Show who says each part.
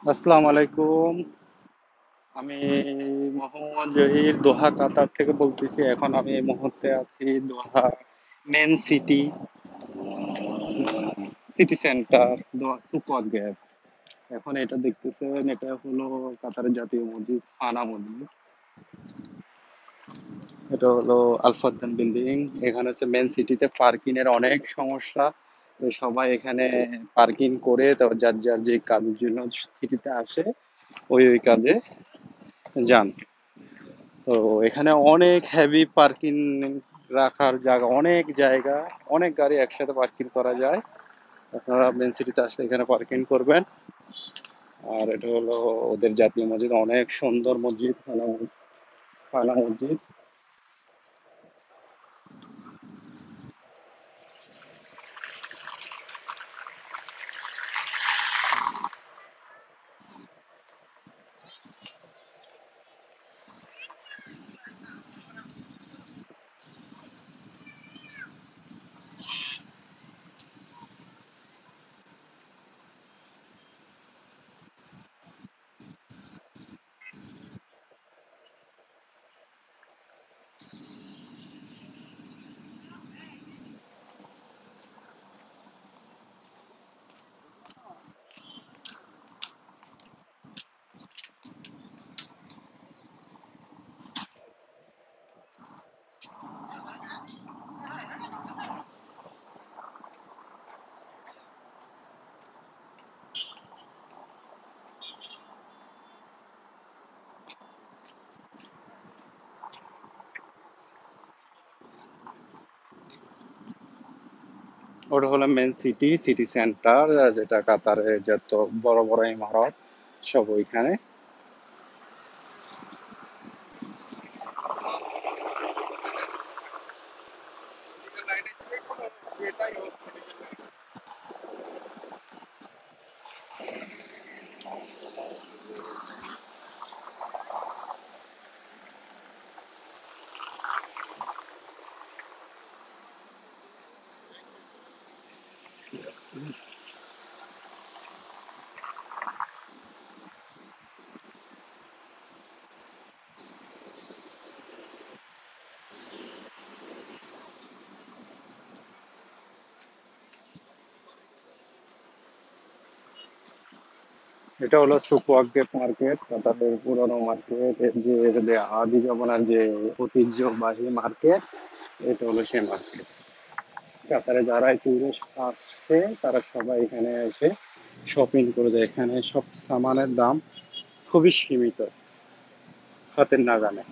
Speaker 1: আসসালামু আলাইকুম। আমি মোহাম্মদ জহির দোহা কাতার থেকে বলতেছি। এখন আমি এই মুহূর্তে আছি দোহা মেন সিটি সিটি সেন্টার, দোহা সুপার গেট। এখন এটা দেখতেছেন, এটা হলো কাতারের জাতীয় মসজিদ, ফানা মসজিদ। এটা হলো আলফাদ্দান বিল্ডিং। এখানে হচ্ছে মেন সিটিতে পার্কিং এর অনেক সমস্যা। তো সবাই এখানে পার্কিং করে তারপর যার যার যে কাজের জন্য সিটিতে আসে ওই কাজে যান। তো এখানে অনেক হেভি পার্কিং রাখার জায়গা, অনেক জায়গা, অনেক গাড়ি একসাথে পার্কিং করা যায়। আপনারা মেন সিটিতে আসলে এখানে পার্কিং করবেন। আর এটা হলো ওদের জাতীয় মসজিদ, অনেক সুন্দর মসজিদ, ফানা ফানা মসজিদ। ওটা হলো মেন সিটি সিটি সেন্টার, যেটা কাতারের যত বড় বড় ইমারত সব ওইখানে। এটা হলো সুপারগেট মার্কেট, কাতারের পুরোনো মার্কেট, এর যে আদি জমানার যে ঐতিহ্যবাহী মার্কেট। এটা হলো সে মার্কেট। কাতারে যারা টুরিস্ট আসছে তারা সবাই এখানে এসে শপিং করে যায়। এখানে সব সামানের দাম খুবই সীমিত, হাতের নাগালে।